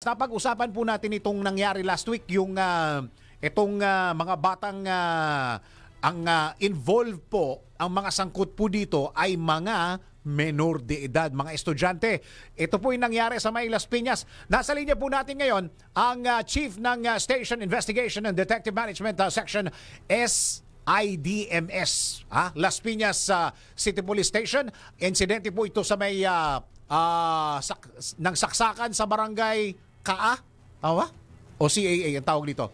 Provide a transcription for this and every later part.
napag-usapan po natin itong nangyari last week, yung itong mga batang involved po, ang mga sangkot po dito ay mga menor de edad, mga estudyante. Ito po yung nangyari sa May Las Piñas. Nasa linya po natin ngayon ang Chief ng Station Investigation and Detective Management Section SIDMS, Las Piñas City Police Station. Insidente po ito sa may ng saksakan sa barangay Kaa, o CAA ang tawag dito.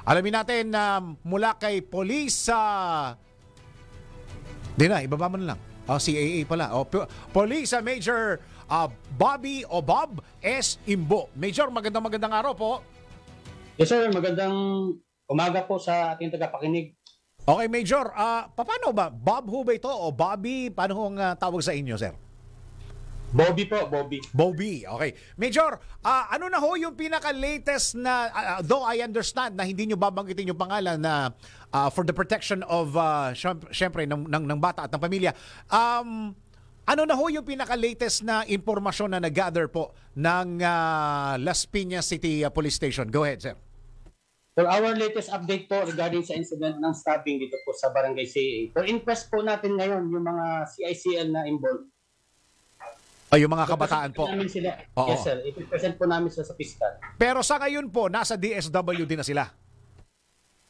Alamin natin mula kay Police ibaba mo na lang. CAA pala. Police Major Bobby o Bob S. Imbo. Major, magandang araw po. Yes sir, magandang umaga po sa ating tagapakinig. Okay Major, paano ba? Bob ho ba ito o Bobby? Paano ho ang tawag sa inyo, sir? Bobby po, Bobby. Bobby, okay. Major, ano na ho yung pinaka-latest na, though I understand na hindi nyo babanggitin yung pangalan na for the protection of, syempre, ng bata at ng pamilya. Ano na ho yung pinaka-latest na impormasyon na nag-gather po ng Las Piñas City Police Station? Go ahead, sir. For our latest update po regarding sa incident ng stabbing dito po sa Barangay CAA. For inquest po natin ngayon yung mga CICL na involved. Yung mga kabataan po. Sila. Yes sir, ipipresent po namin sila sa piskal. Pero sa ngayon po, nasa DSWD na sila.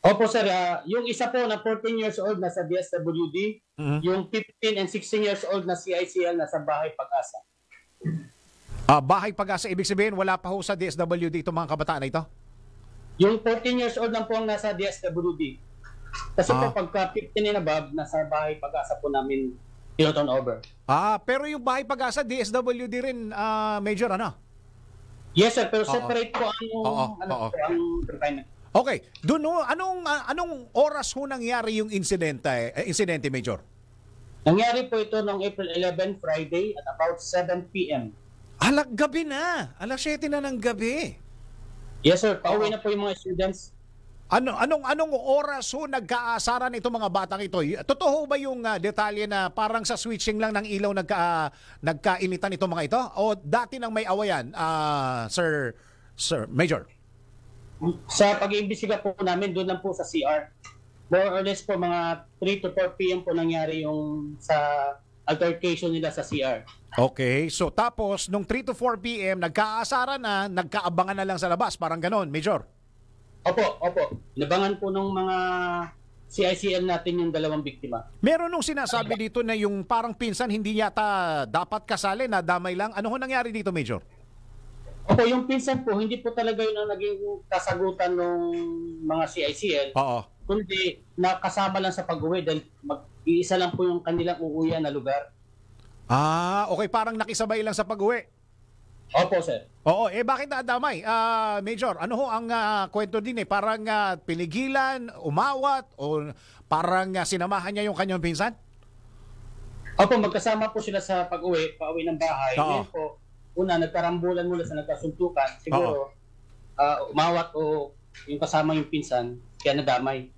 Opo sir, yung isa po na 14 years old nasa DSWD, yung 15 and 16 years old na CICL nasa Bahay Pag-asa. Bahay Pag-asa, ibig sabihin wala pa ho sa DSWD itong mga kabataan na ito? Yung 14 years old lang po ang nasa DSWD. Kasi po pagka 15 and above, nasa Bahay Pag-asa po namin turn over. Pero yung Bahay Pag-asa, DSWD rin, Major, ano? Yes sir, pero separate po ang confinement. Okay, doon ho, anong oras ho nangyari yung insidente, Major? Nangyari po ito noong April 11, Friday, at about 7 p.m. Gabi na. Alas 7 na ng gabi. Yes sir, pauwi na po yung mga students. Anong oras ho nagkaasaran itong mga batang ito? Totoo ba yung detalye na parang sa switching lang ng ilaw nagkainitan itong mga ito? O dati nang may awayan, Sir Major? Sa pag-iimbestiga po namin, doon lang po sa CR. More or less po, mga 3 to 4 p.m. po nangyari yung sa altercation nila sa CR. Okay, so tapos, nung 3 to 4 p.m., nagkaasaran na, nagkaabangan na lang sa labas, parang ganon, Major? Opo. Nabangan po ng mga CICL natin yung dalawang biktima. Meron nung sinasabi dito na yung parang pinsan hindi yata dapat kasali, na damay lang. Ano ho nangyari dito, Major? Opo, yung pinsan po, hindi po talaga yun ang naging kasagutan ng mga CICL. Oo. Kundi nakasama lang sa pag-uwi dahil mag-iisa lang po yung kanilang uuwian na lugar. Okay, parang nakisabay lang sa pag-uwi. Opo, sir. Oo, bakit nadamay? Major, ano ho ang kwento din Parang pinigilan, umawat, o parang sinamahan niya yung kanyang pinsan? Opo, magkasama po sila sa pag-uwi, pauwi ng bahay. Oo. Ngayon po, una, nagkarambulan mula sa nagkasuntukan. Siguro, umawat o yung kasama yung pinsan, kaya nadamay.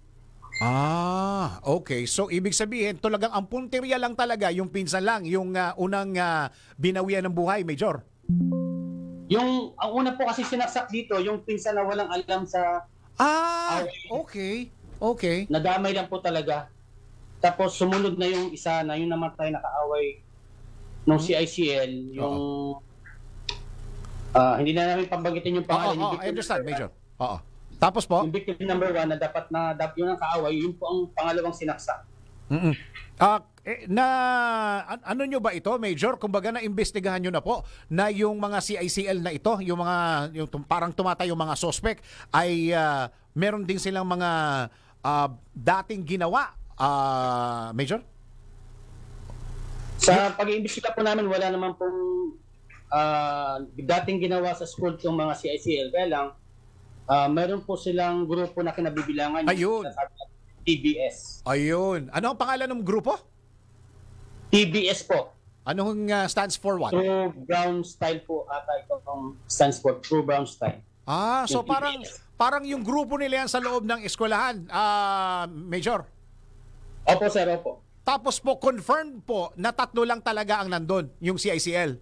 Okay. So, ibig sabihin, talagang ang punteriya lang talaga, yung pinsan lang, yung unang binawian ng buhay, Major? Ang una po kasi sinaksak dito, yung pinsan na walang alam sa... Okay. Nadamay lang po talaga. Tapos sumunod na yung isa na yung namatay nakaaway nung CICL, yung... hindi na namin pambanggitin yung pangalan. I understand, Major. Tapos po? Yung victim number 1 na dapat yung ang kaaway, yun po ang pangalawang sinaksak. Ano nyo ba ito, Major? Kumbaga na-imbestigahan nyo na po na yung mga CICL na ito, yung parang tumatay yung mga suspect, ay meron din silang mga dating ginawa, Major? Sa pag-iimbestiga po namin, wala naman pong dating ginawa sa school yung mga CICL. Kaya lang, meron po silang grupo na kinabibilangan. Ayun. TBS. Ayun. Ano ang pangalan ng grupo? TBS po. Anong stands for what? True Brown Style po ata itong stands for True Brown Style. So parang yung grupo nila yan sa loob ng eskwelahan, Major? Opo sir, opo. Tapos po, confirmed po na 3 lang talaga ang nandun, yung CICL.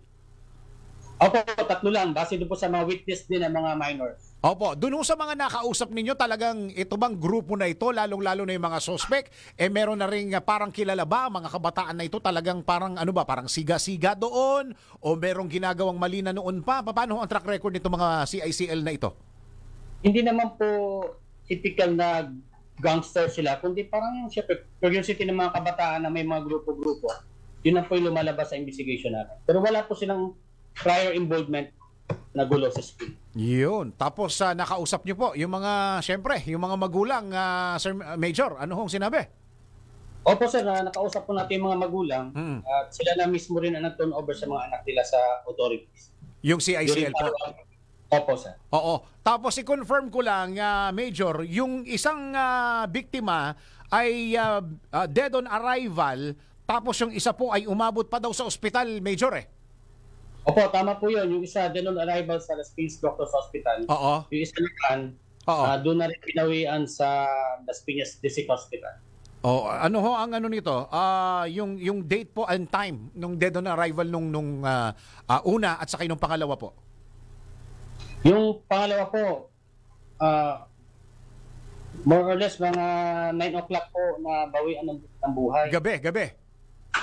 Opo, tatlo lang. Base doon po sa mga witness din ng mga minors. Opo, dun ho sa mga nakausap ninyo, talagang ito bang grupo na ito, lalong-lalo na yung mga suspect, meron na rin parang kilala ba, mga kabataan na ito, talagang parang ano ba, parang siga-siga doon, o merong ginagawang mali na noon pa? Paano ho ang track record nito mga CICL na ito? Hindi naman po typical na gangster sila, kundi parang syempre, curiosity ng mga kabataan na may mga grupo-grupo. Yun na po yung lumalabas sa investigation natin. Pero wala po silang prior involvement na gulo sa school. Yun. Tapos nakausap nyo po yung mga, syempre, yung mga magulang, Sir Major, ano hong sinabi? Opo sir, nakausap po natin yung mga magulang at sila na mismo rin ang nag-turn over sa mga anak nila sa authorities. Yung CICL po? Opo sir. Oo. Tapos i-confirm ko lang, Major, yung isang biktima ay dead on arrival, tapos yung isa po ay umabot pa daw sa ospital, Major Opo, tama po yun. Yung isa dead on arrival sa Las Piñas Doctors Hospital. Oo. Yung isa naman, doon na rin pinawian sa Las Piñas District Hospital. Oh, ano ho ang ano nito? Yung date po and time nung dead on arrival nung una at saka nung pangalawa po. Yung pangalawa po, more or less mga 9 o'clock po na bawian ng buhay. Gabi.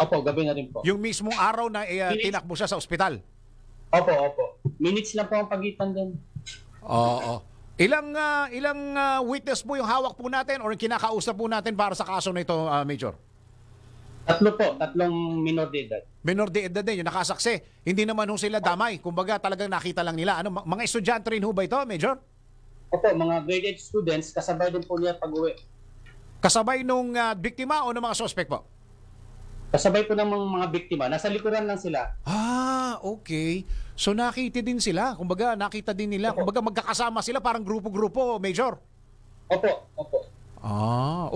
Opo, gabi na rin po. Yung mismong araw na tinakbo siya sa ospital. Opo. Minutes lang po ang pagitan din. Oo. Ilang witness po yung hawak po natin or kinakausap po natin para sa kaso na ito, Major? Tatlong minor de edad. Minor de edad din, yung nakasaksi. Hindi naman ho sila damay. Kumbaga talagang nakita lang nila. Ano, mga estudyante rin ho ba ito, Major? Opo, mga grade 8 students, kasabay din po niya pag-uwi. Kasabay nung biktima o ng mga suspect po? Kasabay po ng mga biktima. Nasa likuran lang sila. Okay. So nakita din sila. Kumbaga nakita din nila. Kumbaga magkakasama sila parang grupo-grupo, Major. Opo.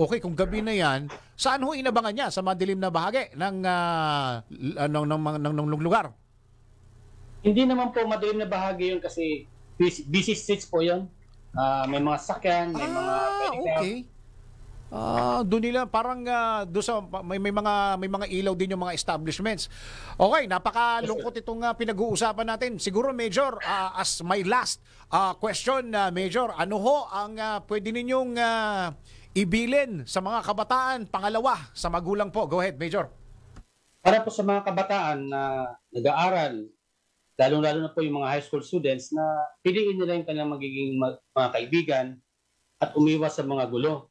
Okay. Kung gabi na yan, saan ho inabangan niya? Sa madilim na bahagi ng lugar? Hindi naman po madilim na bahagi yun kasi busy streets po yun. May mga sakyan, may mga okay. Doon nila parang doon sa may mga ilaw din yung mga establishments. Okay, napakalungkot itong pinag-uusapan natin. Siguro Major, as my last question, Major, ano ho ang pwede ninyong ibilin sa mga kabataan, pangalawa sa magulang po? Go ahead, Major. Para po sa mga kabataan na nag-aaral, lalong-lalo na po yung mga high school students, na piliin nila yung kanilang magiging mga kaibigan at umiwas sa mga gulo.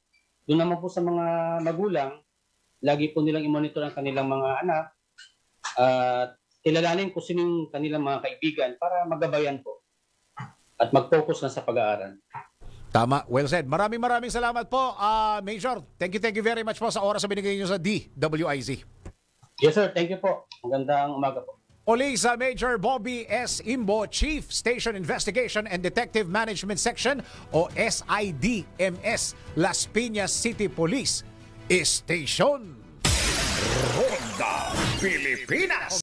Doon naman po sa mga magulang, lagi po nilang i-monitor ang kanilang mga anak at kilalanin kung sino yung kanilang mga kaibigan para magabayan po at mag-focus na sa pag-aaral. Tama, well said. Maraming salamat po, Major. Thank you very much po sa oras na binigay niyo sa DWIZ. Yes sir, thank you po. Magandang umaga po. Police Major Bobby S. Imbo, Chief Station Investigation and Detective Management Section o SIDMS, Las Piñas City Police Station. Ronda Pilipinas.